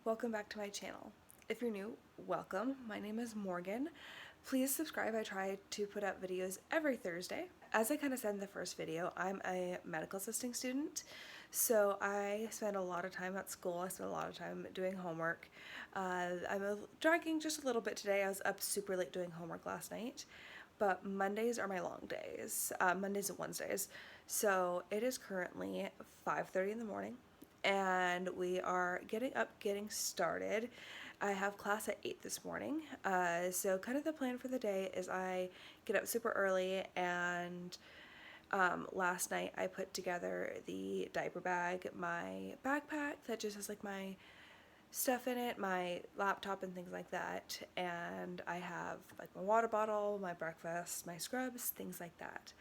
welcome back to my channel. If you're new, welcome. My name is Morgan. Please subscribe. I try to put out videos every Thursday. As I kind of said in the first video, I'm a medical assisting student, so I spend a lot of time at school. I spend a lot of time doing homework. I'm dragging just a little bit today. I was up super late doing homework last night, but Mondays are my long days, Mondays and Wednesdays. So it is currently 5:30 in the morning. And we are getting started. I have class at 8 this morning. So kind of the plan for the day is I get up super early, and last night I put together the diaper bag, my backpack that just has like my stuff in it, my laptop and things like that, and I have like my water bottle, my breakfast, my scrubs, things like that.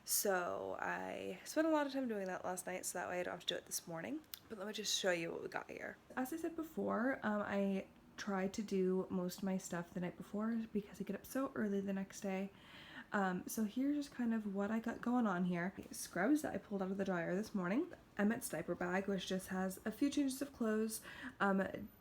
So I spent a lot of time doing that last night, so that way I don't have to do it this morning. But let me just show you what we got here. As I said before, I try to do most of my stuff the night before because I get up so early the next day. So here's just kind of what I got going on here. Scrubs that I pulled out of the dryer this morning. Emmett's diaper bag, which just has a few changes of clothes.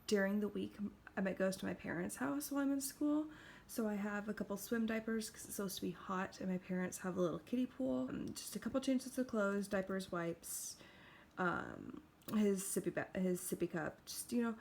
During the week, Emmett goes to my parents' house while I'm in school. So I have a couple swim diapers because it's supposed to be hot, and my parents have a little kiddie pool. Just a couple changes of clothes, diapers, wipes, his sippy cup, just, you know,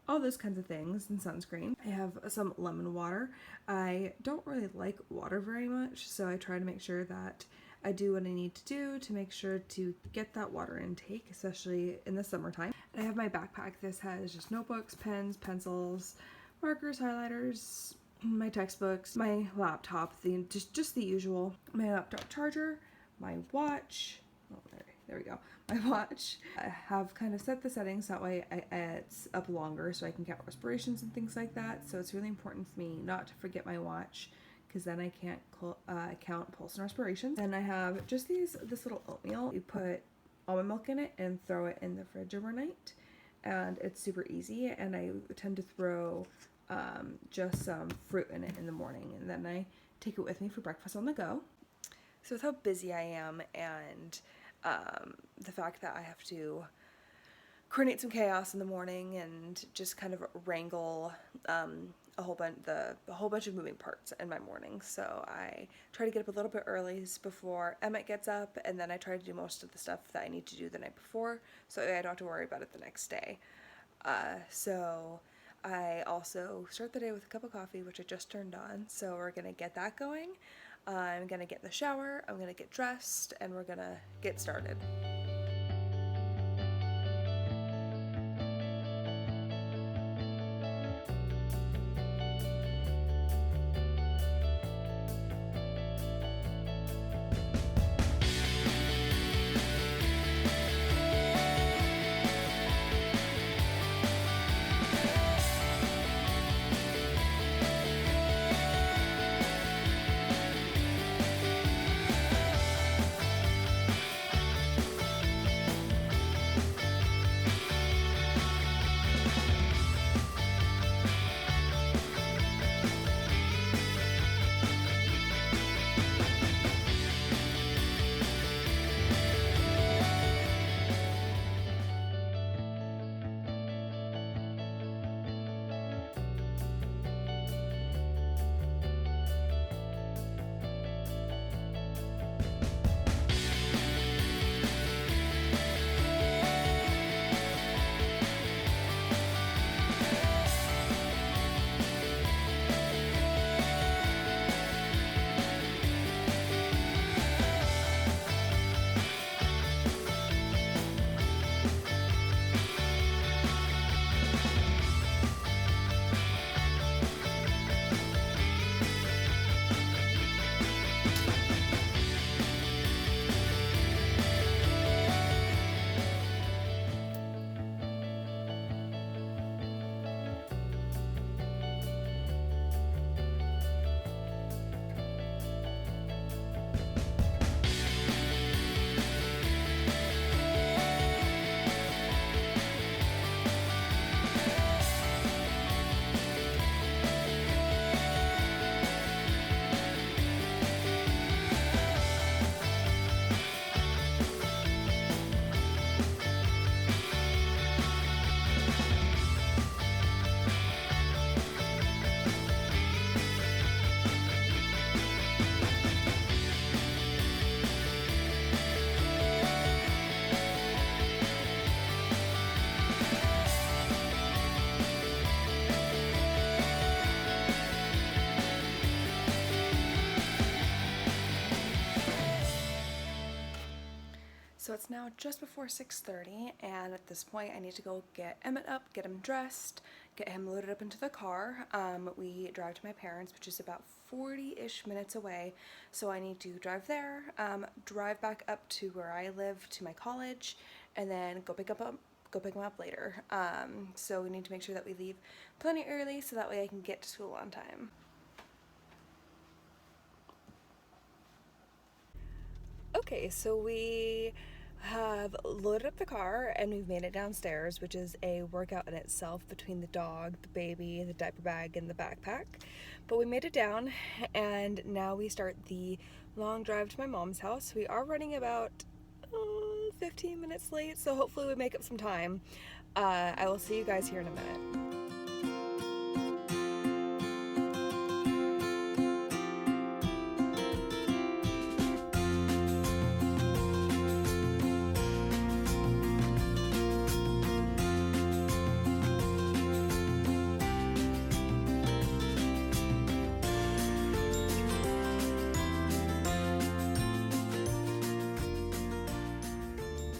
all those kinds of things, and sunscreen. I have some lemon water. I don't really like water very much, so I try to make sure that I do what I need to do to make sure to get that water intake, especially in the summertime. And I have my backpack. This has just notebooks, pens, pencils, markers, highlighters, my textbooks, my laptop, just the usual. My laptop charger, my watch. Oh, there we go. My watch. I have kind of set the settings that way it's up longer so I can count respirations and things like that. So it's really important for me not to forget my watch, because then I can't count pulse and respirations. And I have just this little oatmeal. You put almond milk in it and throw it in the fridge overnight, and it's super easy. And I tend to throw just some fruit in it in the morning, and then I take it with me for breakfast on the go. So with how busy I am, and the fact that I have to coordinate some chaos in the morning and just kind of wrangle a whole bunch of moving parts in my morning. So I try to get up a little bit early before Emmett gets up, and then I try to do most of the stuff that I need to do the night before, so I don't have to worry about it the next day. So I also start the day with a cup of coffee, which I just turned on, so we're gonna get that going. I'm gonna get in the shower, I'm gonna get dressed, and we're gonna get started. now just before 6:30, and at this point I need to go get Emmett up, get him dressed, get him loaded up into the car. We drive to my parents', which is about 40-ish minutes away, so I need to drive there, drive back up to where I live to my college, and then go pick him up later. So we need to make sure that we leave plenty early so that way I can get to school on time. Okay, so we have loaded up the car and we've made it downstairs, which is a workout in itself between the dog, the baby, the diaper bag, and the backpack. But we made it down, and now we start the long drive to my mom's house. We are running about 15 minutes late, so hopefully we make up some time. I will see you guys here in a minute.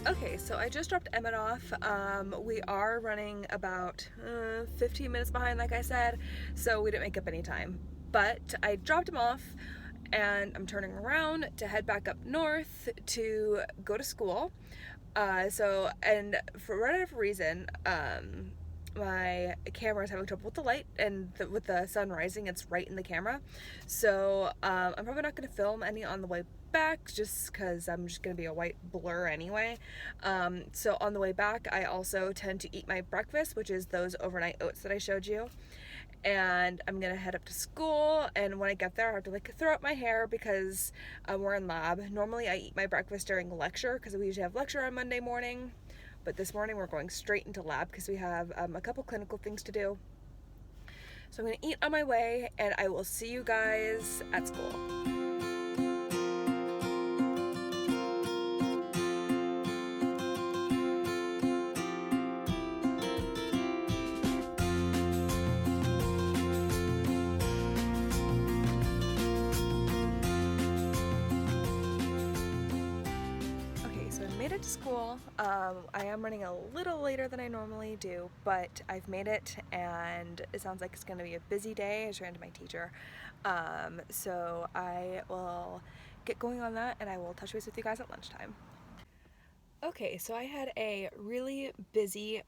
Okay, so I just dropped Emmett off. We are running about 15 minutes behind, like I said, so we didn't make up any time. But I dropped him off, and I'm turning around to head back up north to go to school. And for whatever reason, my camera is having trouble with the light, and with the sun rising, it's right in the camera. So I'm probably not going to film any on the way back, just because I'm just going to be a white blur anyway. So on the way back, I also tend to eat my breakfast, which is those overnight oats that I showed you. And I'm going to head up to school, and when I get there, I have to throw up my hair because we're in lab. Normally I eat my breakfast during lecture because we usually have lecture on Monday morning. But this morning we're going straight into lab because we have a couple clinical things to do. So I'm going to eat on my way, and I will see you guys at school. Made it to school. I am running a little later than I normally do, but I've made it, and it sounds like it's going to be a busy day. I just ran to my teacher. So I will get going on that, and I will touch base with you guys at lunchtime. Okay, so I had a really busy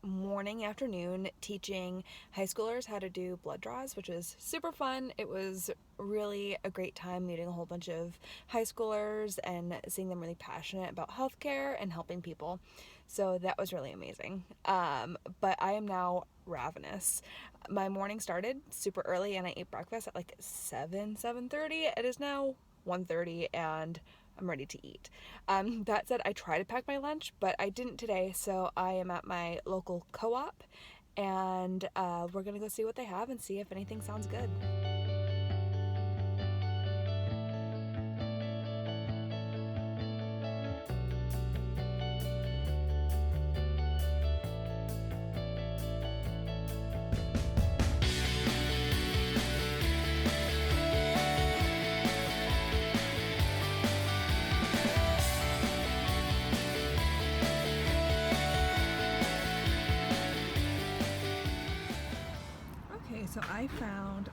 afternoon teaching high schoolers how to do blood draws, which was super fun. It was really a great time meeting a whole bunch of high schoolers and seeing them really passionate about healthcare and helping people. So that was really amazing. But I am now ravenous. My morning started super early, and I ate breakfast at like 7:30. It is now 1:30, and I'm ready to eat. That said, I tried to pack my lunch, but I didn't today, so I am at my local co-op, and we're gonna go see what they have and see if anything sounds good. So I found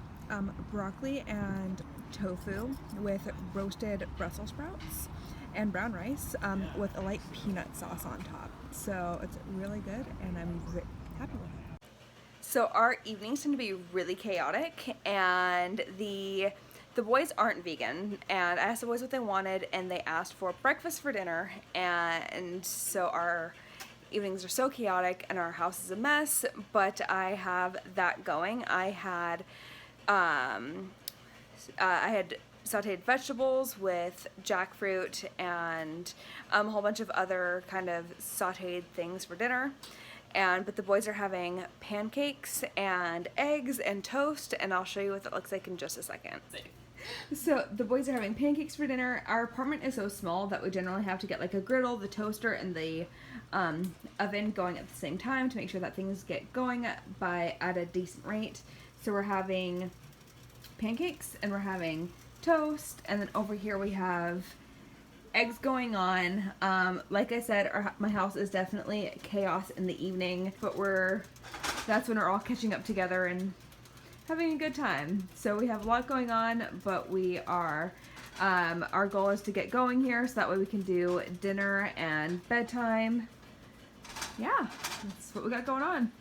broccoli and tofu with roasted Brussels sprouts and brown rice with a light peanut sauce on top. So it's really good, and I'm happy with it. So our evenings tend to be really chaotic, and the boys aren't vegan, and I asked the boys what they wanted, and they asked for breakfast for dinner, and so our evenings are so chaotic and our house is a mess, but I have that going. I had sauteed vegetables with jackfruit and a whole bunch of other kind of sauteed things for dinner. But the boys are having pancakes and eggs and toast, and I'll show you what that looks like in just a second. So the boys are having pancakes for dinner. Our apartment is so small that we generally have to get like a griddle, the toaster, and the oven going at the same time to make sure that things get going at a decent rate. So we're having pancakes and we're having toast, and then over here we have eggs going on. Like I said, my house is definitely chaos in the evening, but that's when we're all catching up together and having a good time. So we have a lot going on, but we are, our goal is to get going here so that way we can do dinner and bedtime. Yeah, that's what we got going on.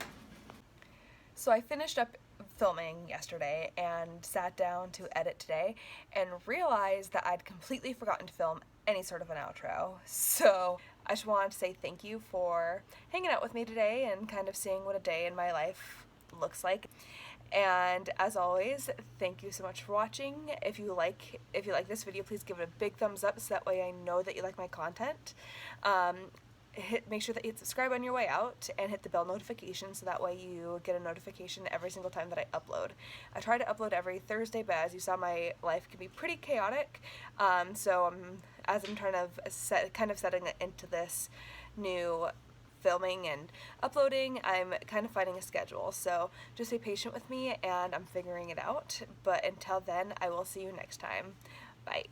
So I finished up filming yesterday and sat down to edit today and realized that I'd completely forgotten to film any sort of an outro. So I just wanted to say thank you for hanging out with me today and kind of seeing what a day in my life looks like. And as always, thank you so much for watching. If you like this video, please give it a big thumbs up so that way I know that you like my content. Make sure that you hit subscribe on your way out and hit the bell notification so that way you get a notification every single time that I upload. I try to upload every Thursday, but as you saw, my life can be pretty chaotic. So as I'm trying to kind of setting it into this new filming and uploading, I'm kind of finding a schedule. So just be patient with me and I'm figuring it out. But until then, I will see you next time. Bye.